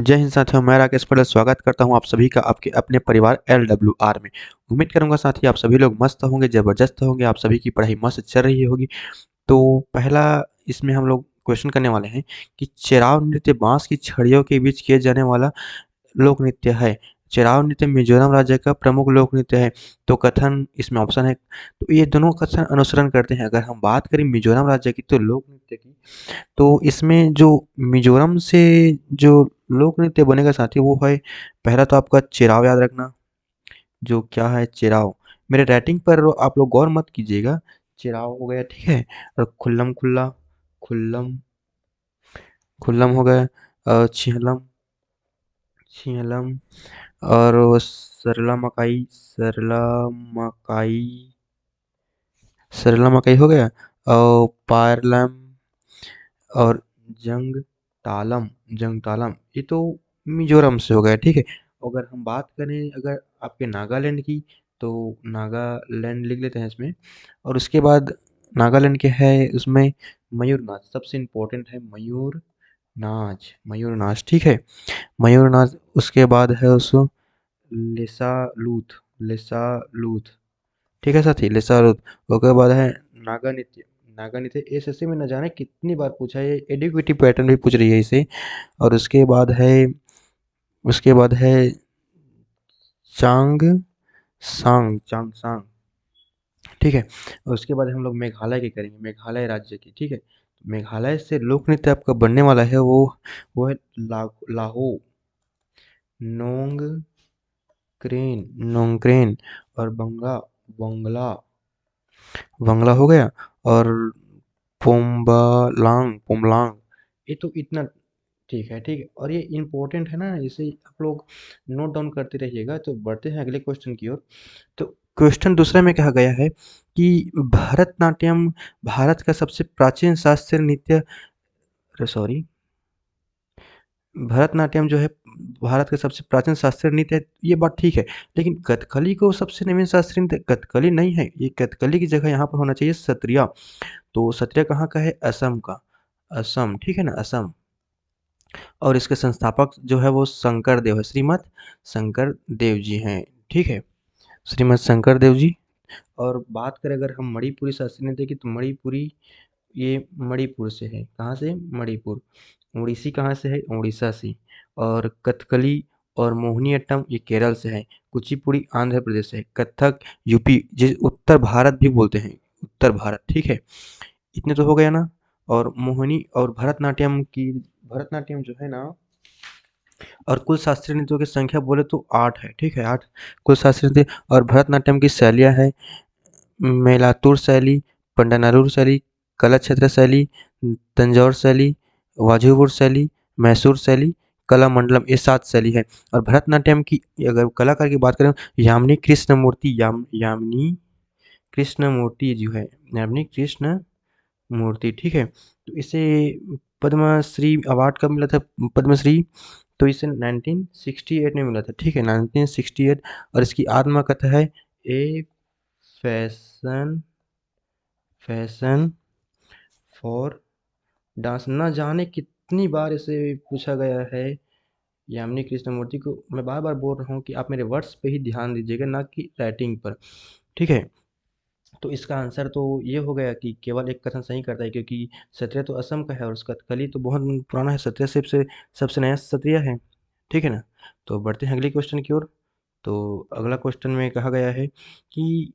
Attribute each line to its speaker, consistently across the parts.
Speaker 1: जय हिंद साथियों, मैं राकेश पटेल स्वागत करता हूं आप सभी का आपके अपने परिवार LWR में। उम्मीद करूंगा साथी आप सभी लोग मस्त होंगे, ज़बरदस्त होंगे, आप सभी की पढ़ाई मस्त चल रही होगी। तो पहला इसमें हम लोग क्वेश्चन करने वाले हैं कि चिराव नृत्य बांस की छड़ियों के बीच किए जाने वाला लोक नृत्य है। चिराव नृत्य मिजोरम राज्य का प्रमुख लोक नृत्य है। तो कथन इसमें ऑप्शन है, तो ये दोनों कथन अनुसरण करते हैं। अगर हम बात करें मिजोरम राज्य की तो लोक नृत्य की, तो इसमें जो मिजोरम से जो लोक नृत्य बनेगा साथी वो है, पहला तो आपका चिराव याद रखना। जो क्या है चिराव, मेरे राइटिंग पर आप लोग गौर मत कीजिएगा। चिराव हो गया, ठीक है। और खुल्लम खुल्ला, खुल्लम खुल्लम हो गया। छिहलम, छिहलम। और वो सरला मकाई, सरला मकाई, सरला मकाई हो गया। और पारलम और जंग तालम, जंग तालम, ये तो मिजोरम से हो गया, ठीक है। अगर हम बात करें अगर आपके नागालैंड की, तो नागालैंड लिख लेते हैं इसमें। और उसके बाद नागालैंड के है उसमें मयूर नाच सबसे इम्पोर्टेंट है। मयूर नाच, मयूर नाच, ठीक है। मयूर नाच। उसके बाद है उसको लेसा लूथ, लेसा लूथ, ठीक है साथी, लेसा लूथ। उसके बाद है नागा नृत्य, नागा नृत्य एसएससी में न जाने कितनी बार पूछा है, ये एडिक्विटी पैटर्न भी पूछ रही है इसे। और उसके बाद है चांग सांग, चांग सांग, ठीक है। और उसके बाद हम लोग मेघालय की करेंगे, मेघालय राज्य की, ठीक है। मेघालय से लोक नृत्य आपका बनने वाला है वो है लाहो, नोंग क्रेन, नोंगक्रेन। और बंगला, बंगला, बंगला हो गया। और पोम्बालांग, पोमलांग, ये तो इतना ठीक है, ठीक है। और ये इम्पोर्टेंट है ना, इसे आप लोग नोट डाउन करते रहिएगा। तो बढ़ते हैं अगले क्वेश्चन की ओर। तो क्वेश्चन दूसरे में कहा गया है कि भरतनाट्यम भारत का सबसे प्राचीन शास्त्रीय नृत्य, सॉरी, भरतनाट्यम जो है भारत का सबसे प्राचीन शास्त्रीय नृत्य है, ये बात ठीक है। लेकिन कथकली को सबसे नवीन शास्त्रीय नृत्य कथकली नहीं है। ये कथकली की जगह यहाँ पर होना चाहिए सत्रिया। तो सत्रिया कहाँ का है? असम का, असम, ठीक है ना, असम। और इसके संस्थापक जो है वो शंकर देव है, श्रीमद शंकर देव जी हैं, ठीक है, श्रीमद शंकर देव जी। और बात करें अगर हम मणिपुरी शास्त्रीय नृत्य की, तो मणिपुरी ये मणिपुर से है। कहाँ से? मणिपुर। उड़ीसी कहाँ से है? उड़ीसा से। और कथकली और मोहिनीअट्टम ये केरल से है। कुचिपुड़ी आंध्र प्रदेश से है। कथक यूपी, जिस उत्तर भारत भी बोलते हैं, उत्तर भारत, ठीक है। इतने तो हो गया ना। और मोहिनी और भरतनाट्यम की, भरतनाट्यम जो है ना, और कुल शास्त्रीय नृत्यों की संख्या बोले तो 8 है, ठीक है, 8 कुल शास्त्रीय नृत्य। और भरतनाट्यम की शैलियाँ है मेलातुर शैली, पंडानारुर शैली, कलाक्षेत्र शैली, तंजौर शैली, वाझीपुर शैली, मैसूर शैली, कलामंडलम, ये 7 शैली है। और भरतनाट्यम की अगर कलाकार की बात करें, यामिनी कृष्णमूर्ति, यामिनी कृष्णमूर्ति जो है, यामिनी कृष्ण मूर्ति, ठीक है। तो इसे पद्मश्री अवार्ड कब मिला था? पद्मश्री तो इसे 1968 में मिला था, ठीक है, 1968। और इसकी आत्मकथा है ए फैशन, फैशन फॉर डांस। न जाने कितनी बार इसे पूछा गया है। यामिनी कृष्णमूर्ति को मैं बार बार बोल रहा हूँ कि आप मेरे वर्ड्स पे ही ध्यान दीजिएगा, ना कि राइटिंग पर, ठीक है। तो इसका आंसर तो ये हो गया कि केवल एक कथन सही करता है, क्योंकि सत्रिया तो असम का है और उसका कली तो बहुत पुराना है। सत्रिया सबसे सबसे नया सत्रिया है, ठीक है ना। तो बढ़ते हैं अगले क्वेश्चन की ओर। तो अगला क्वेश्चन में कहा गया है कि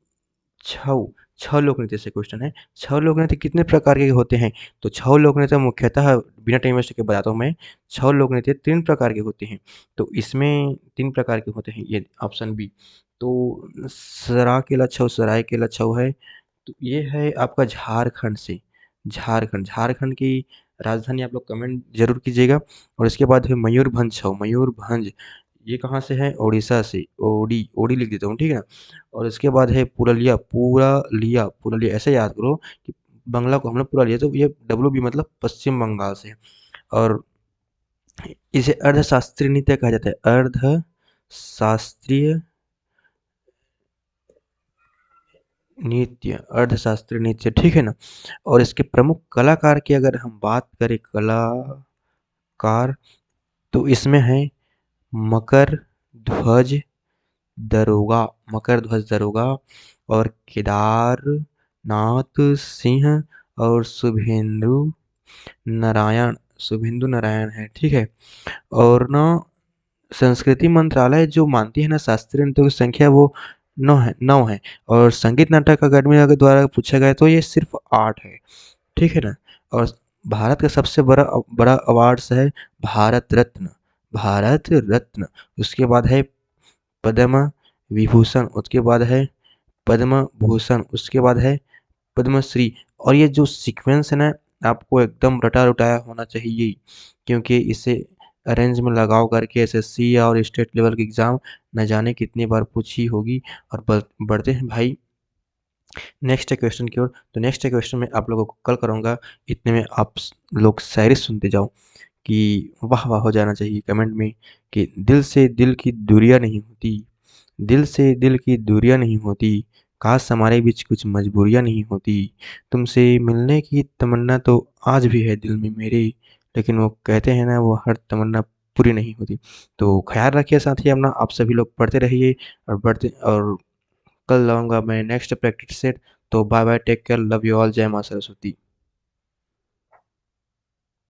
Speaker 1: छऊ, छह लोक नृत्य से क्वेश्चन है। छह लोक नृत्य कितने प्रकार के होते हैं? तो छह लोक नृत्य मुख्यतः, बिना टाइम वेस्ट के बताता हूँ मैं, छह लोक नृत्य 3 प्रकार के होते हैं। तो इसमें 3 प्रकार के होते हैं, ये ऑप्शन बी। तो सराकेला छऊ, सरायकेला छऊ है। तो ये है आपका झारखंड से, झारखंड, झारखंड की राजधानी आप लोग कमेंट जरूर कीजिएगा। और इसके बाद है मयूरभंज छऊ, मयूरभंज, ये कहाँ से है? ओडिशा से, ओडी, ओडी लिख देता हूँ, ठीक है ना। और इसके बाद है पुरलिया, पुरलिया, पुरलिया, ऐसे याद करो कि बंगला को हम लोग पूरा लिया, तो ये डब्ल्यू बी मतलब पश्चिम बंगाल से है। और इसे अर्धशास्त्रीय नृत्य कहा जाता है, अर्धशास्त्रीय नृत्य, अर्थशास्त्री नृत्य, ठीक है ना। और इसके प्रमुख कलाकार की अगर हम बात करें, कलाकार, तो इसमें है मकर ध्वज दरोगा, मकर ध्वज दरोगा, और केदारनाथ सिंह, और शुभेंदु नारायण है, ठीक है। और ना संस्कृति मंत्रालय जो मानती है ना शास्त्रीय नृत्यों की संख्या, वो 9 है। और संगीत नाटक अकादमी अगर द्वारा पूछा गया तो ये सिर्फ 8 है, ठीक है ना। और भारत का सबसे बड़ा बड़ा अवार्ड्स है भारत रत्न, भारत रत्न। उसके बाद है पद्म विभूषण, उसके बाद है पद्म भूषण, उसके बाद है पद्मश्री। और ये जो सीक्वेंस है ना, आपको एकदम रटा रटाया होना चाहिए, क्योंकि इसे अरेंज में लगाओ करके एसएससी और स्टेट लेवल की एग्जाम न जाने कितनी बार पूछी होगी। और बढ़ते हैं भाई नेक्स्ट क्वेश्चन की ओर। तो नेक्स्ट क्वेश्चन में आप लोगों को कल करूँगा, इतने में आप लोग शायरी सुनते जाओ कि वाह वाह हो जाना चाहिए कमेंट में कि दिल से दिल की दूरियां नहीं होती, दिल से दिल की दूरियां नहीं होती, काश हमारे बीच कुछ मजबूरियां नहीं होती, तुमसे मिलने की तमन्ना तो आज भी है दिल में मेरे, लेकिन वो कहते हैं ना वो हर तमन्ना पूरी नहीं होती। तो ख्याल रखिए साथ ही अपना, आप सभी लोग पढ़ते रहिए और कल लाऊंगा मैं नेक्स्ट प्रैक्टिस सेट। तो bye bye, take care, love you all, जय माँ सरस्वती।